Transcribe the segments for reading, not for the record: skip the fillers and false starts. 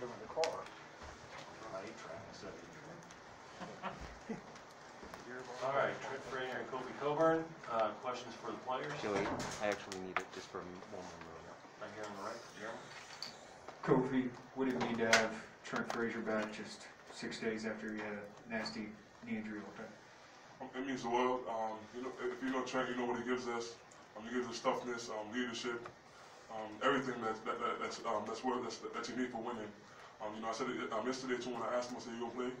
them in the car. All right, Trent Frazier and Kofi Coburn. Questions for the players? Joey, I actually need it just for one more minute. Right here on the right, Jeremy. Kofi, what did it mean to have Trent Frazier back just 6 days after he had a nasty knee injury like that? It means the world. If you know Trent, you know what he gives us. He gives us toughness, leadership, everything that you need for winning. I said it yesterday too when I asked him, I said, "You gonna play?"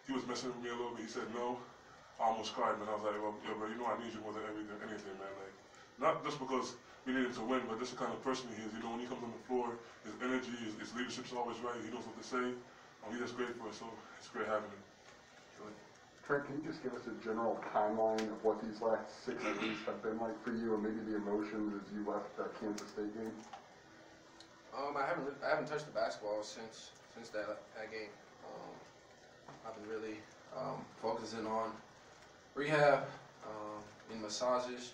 He was messing with me a little bit. He said no. I almost cried, man. I was like, "Well, yo, bro, you know I need you more than anything, man. Like, not just because we need him to win, but just the kind of person he is. You know, when he comes on the floor, his energy, his leadership's always right. He knows what to say. He's just great for us, so it's great having him." Trent, can you just give us a general timeline of what these last 6 days have been like for you, and maybe the emotions as you left that Kansas State game? I haven't touched the basketball since that game. I've been really focusing on rehab, and massages,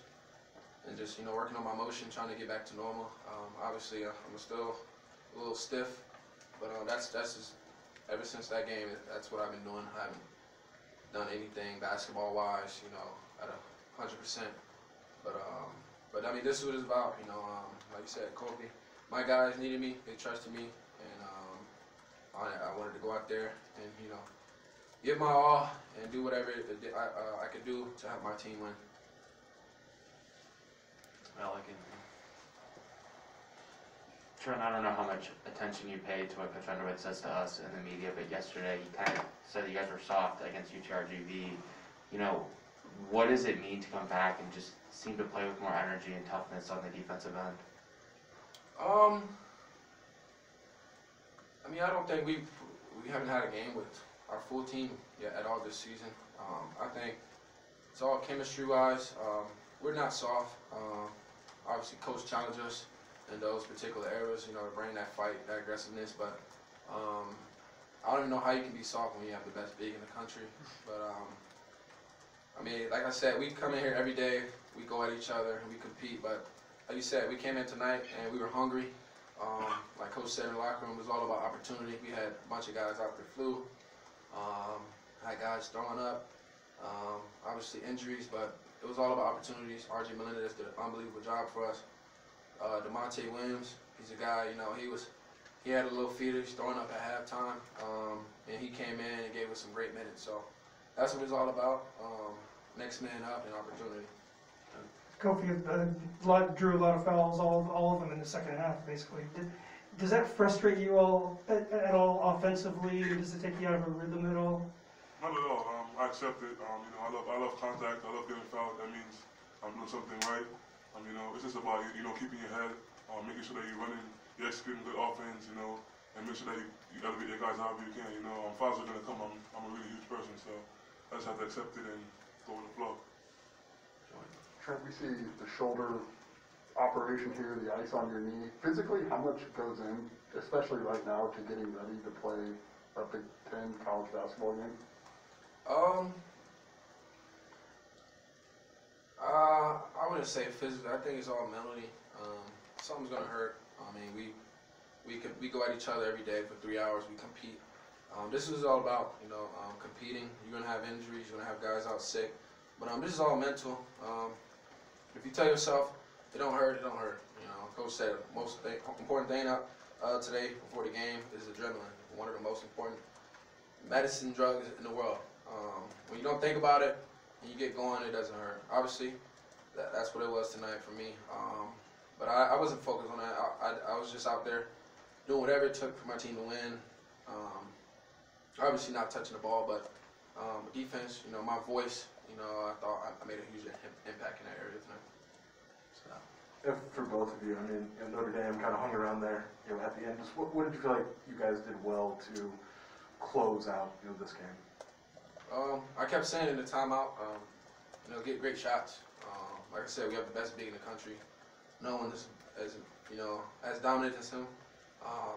and just working on my motion, trying to get back to normal. Obviously, I'm still a little stiff, but that's just ever since that game. That's what I've been doing. I haven't done anything basketball-wise, at 100%. But I mean, this is what it's about. Like you said, Kofi, my guys needed me. They trusted me, and I wanted to go out there and give my all and do whatever I could do to help my team win. Trent, I don't know how much attention you pay to what Coach Underwood says to us in the media, but yesterday he kind of said you guys were soft against UTRGV. What does it mean to come back and just seem to play with more energy and toughness on the defensive end? I mean, I don't think we haven't had a game with our full team yet at all this season. I think it's all chemistry-wise. We're not soft. Obviously, Coach challenged us in those particular areas, to bring that fight, that aggressiveness. But I don't even know how you can be soft when you have the best big in the country. But I mean, like I said, we come in here every day. We go at each other and we compete. But like you said, we came in tonight and we were hungry. Like Coach said in the locker room, it was all about opportunity. We had a bunch of guys out there flu. Had guys throwing up. Obviously injuries, but it was all about opportunities. R.J. Melendez did an unbelievable job for us. DeMonte Williams, he's a guy, he had a little feeder, he's throwing up at halftime, and he came in and gave us some great minutes. So that's what it's all about. Next man up and opportunity. Kofi drew a lot of fouls, all of them in the second half, basically. Does that frustrate you all at all offensively? Does it take you out of a rhythm at all? Not at all. I accept it. I love contact. I love getting fouled. That means I'm doing something right. It's just about keeping your head, making sure that you're running, you're executing good offense, and make sure that you got to get your guys out if you can. Fouls are gonna come. I'm a really huge person, so I just have to accept it and go with the flow. Trent, we see the shoulder operation here, the ice on your knee. Physically, how much goes in, especially right now, to getting ready to play a Big Ten college basketball game? I wouldn't say physically. I think it's all mentally. Something's gonna hurt. I mean, we go at each other every day for 3 hours. We compete. This is all about competing. You're gonna have injuries. You're gonna have guys out sick. But this is all mental. If you tell yourself it don't hurt, it don't hurt. Coach said the most important thing today before the game is adrenaline. One of the most important medicine drugs in the world. When you don't think about it and you get going, it doesn't hurt. Obviously, that's what it was tonight for me. But I wasn't focused on that. I was just out there doing whatever it took for my team to win. Obviously not touching the ball, but defense, my voice, I thought I made a huge impact in that area tonight. If for both of you, Notre Dame kind of hung around there, at the end. Just what did you feel like you guys did well to close out, this game? I kept saying in the timeout, get great shots. Like I said, we have the best big in the country. No one is as dominant as him.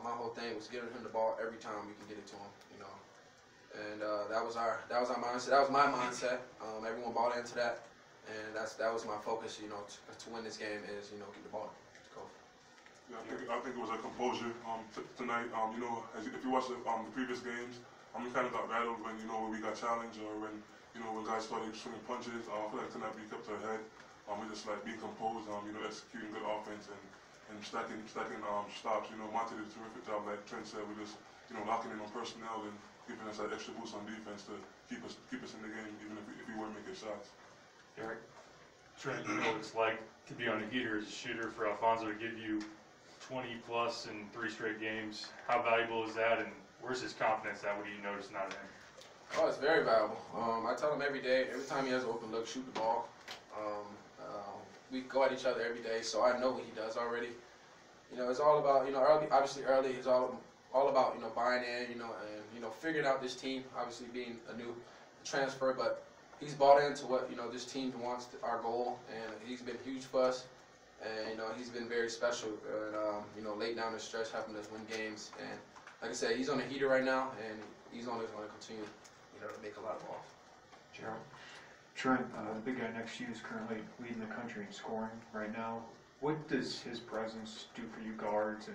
My whole thing was giving him the ball every time we can get it to him. And that was our mindset. That was my mindset. Everyone bought into that, and that was my focus. To win this game is get the ball to Kofi. Yeah, I think it was a composure tonight. You know, if you watch the previous games, we kind of got rattled when, you know, when we got challenged or when, you know, when guys started swinging punches. I feel like tonight we kept our head. We just like being composed, you know, executing good offense and stacking stops. You know, Monte did a terrific job, like Trent said. We just, you know, locking in on personnel and giving us that extra boost on defense to keep us in the game, even if we weren't making shots. Derek? Trent, you know what it's like to be on a heater as a shooter, for Alfonso to give you 20 plus in 3 straight games. How valuable is that, and where's his confidence at? What do you notice not in him? Oh, it's very valuable. I tell him every day, every time he has an open look, shoot the ball. We go at each other every day, so I know what he does already. You know, it's all about, you know, early is all about, you know, buying in, you know, and, you know, figuring out this team, obviously being a new transfer, but he's bought into what, you know, this team wants, our goal, and he's been huge for us. And, you know, he's been very special, and, you know, late down the stretch, helping us win games. And, like I said, he's on a heater right now, and he's only going to continue, you know, to make a lot of balls. Gerald? Trent, the big guy next to you is currently leading the country in scoring right now. What does his presence do for you guards,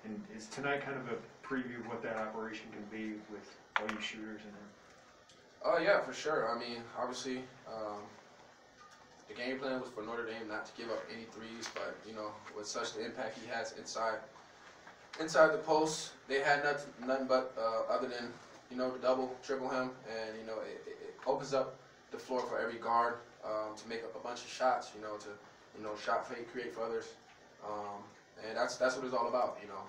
and is tonight kind of a preview of what that operation can be with all you shooters in there? Oh, yeah, for sure. I mean, obviously, the game plan was for Notre Dame not to give up any threes, but, you know, with such the impact he has inside the post, they had nothing but other than, you know, to double, triple him, and, you know, it opens up the floor for every guard to make a bunch of shots, you know, to, you know, shot fake, create for others, and that's what it's all about, you know.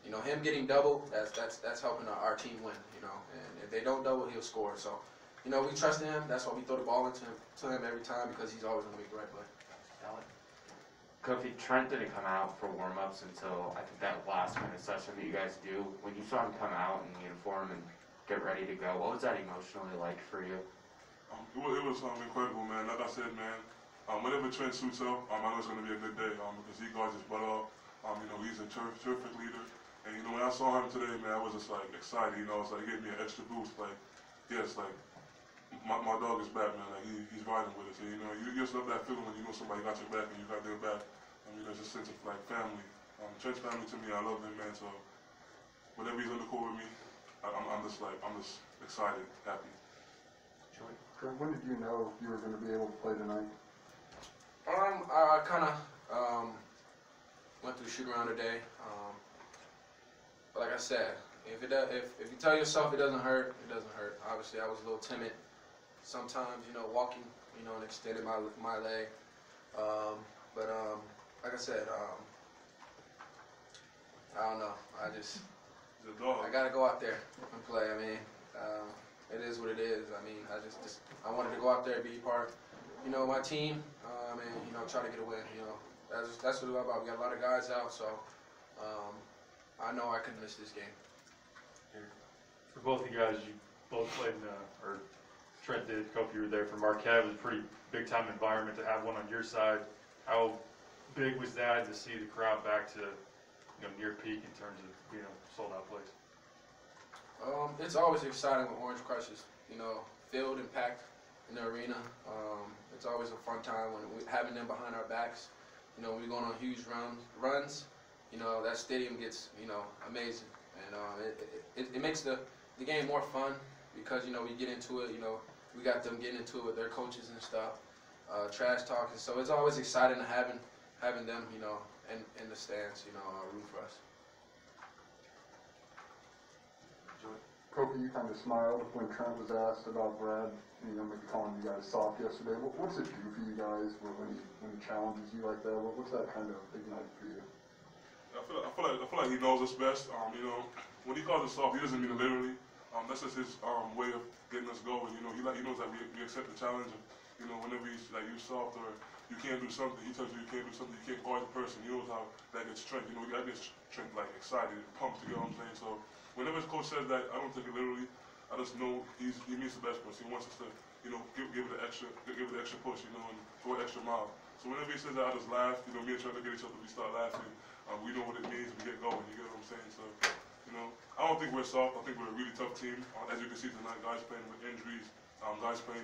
You know, him getting double, that's helping our team win, you know, and if they don't double, he'll score. So, you know, we trust him. That's why we throw the ball to him every time, because he's always going to make the right play. Kofi, Trent didn't come out for warm-ups until I think that last minute session that you guys do. When you saw him come out in uniform and get ready to go, what was that emotionally like for you? It was incredible, man. Like I said, man, whenever Trent suits up, I know it's going to be a good day because he guards his butt off. You know, he's a terrific leader. And, you know, when I saw him today, man, I was just, like, excited. You know, it's like, it gave me an extra boost. Like, yes, like, my dog is back, man. Like, he's riding with us. And, you know, you just love that feeling when you know somebody got your back and you got their back. You know, it's a sense of, like, family. Trent's family to me, I love him, man. So, whenever he's on the court with me, I'm just excited, happy. Trent, when did you know you were going to be able to play tonight? I kind of went through shoot around today. But like I said, if you tell yourself it doesn't hurt, it doesn't hurt. Obviously, I was a little timid sometimes, you know, walking, you know, and extending my leg. But like I said, I don't know. I gotta go out there and play. I mean, it is what it is. I mean, I wanted to go out there and be part, you know, my team, and you know, try to get a win. You know, that's what it's all about. We got a lot of guys out, so I know I couldn't miss this game. For both of you guys, you both played in or Trent did, Kofi, you were there for Marquette. It was a pretty big-time environment to have one on your side. How big was that to see the crowd back to, you know, near peak in terms of being a sold-out place? It's always exciting when Orange crushes, you know, filled and packed in the arena. It's always a fun time when having them behind our backs. You know, when we're going on huge runs, you know, that stadium gets, you know, amazing. And it makes the game more fun because, you know, we get into it, you know, we got them getting into it with their coaches and stuff, trash talking. So it's always exciting to having them, you know, in the stands, you know, root for us. Kofi, you kind of smiled when Trent was asked about Brad, you know, maybe calling you guys soft yesterday. What's it do for you guys when he challenges you like that? What's that kind of ignite for you? I feel like he knows us best. You know, when he calls us soft, he doesn't mean it literally. That's just his way of getting us going. You know, he knows that we accept the challenge. Of, you know, whenever he's like you soft or you can't do something, he tells you can't do something. You can't guard the person. He knows how that gets Trent. You know, that gets Trent like excited, pumped. You know what I'm saying? So whenever his coach says that, I don't take it literally. I just know he means the best for us. He wants us to, you know, give it the extra push. You know, and go an extra mile. So whenever he says that, I just laugh. You know, me and Trent look at each other. We start laughing. We know what it means. We get going. You get what I'm saying? So, you know, I don't think we're soft. I think we're a really tough team. As you can see tonight, guys playing with injuries, guys playing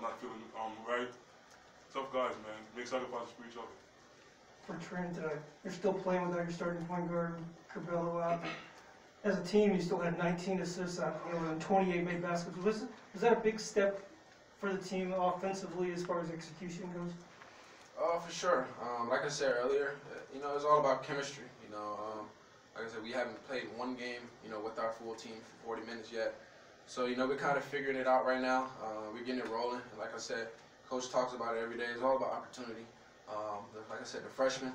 not feeling right. Tough guys, man. Make sacrifices for each other. for Trent. You're still playing without your starting point guard, Curbelo out. As a team, you still had 19 assists and 28 made baskets. Was that a big step for the team offensively as far as execution goes? Oh, for sure. Like I said earlier, it's all about chemistry. Like I said, we haven't played one game, with our full team for 40 minutes yet. So, we're kind of figuring it out right now. We're getting it rolling. And like I said, Coach talks about it every day. It's all about opportunity. Like I said, the freshmen,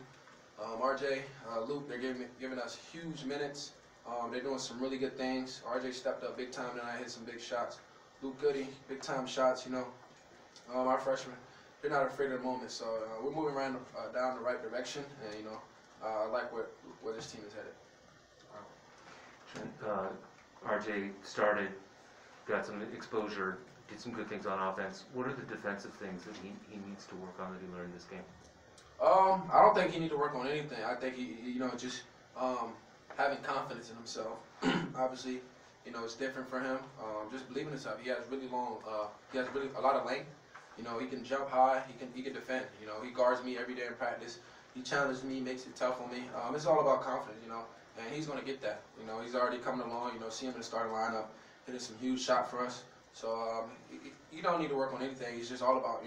RJ, Luke, they're giving us huge minutes. They're doing some really good things. RJ stepped up big time tonight, hit some big shots. Luke Goody, big time shots, Our freshmen, they're not afraid of the moment. So we're moving down the right direction, and I like where this team is headed. RJ started, got some exposure, did some good things on offense. What are the defensive things that he needs to work on that he learned this game? I don't think he needs to work on anything. I think he just having confidence in himself. Obviously, it's different for him. Just believing in himself. He has really a lot of length. He can jump high. He can defend. He guards me every day in practice. He challenges me, makes it tough on me. It's all about confidence, and he's going to get that. He's already coming along. See him in the starting lineup, hitting some huge shot for us. So he don't need to work on anything. He's just all about,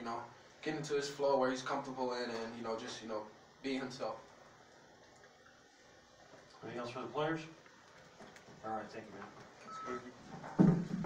getting into his flow where he's comfortable in, and just being himself. Anything else for the players? All right, thank you, man. Thank you.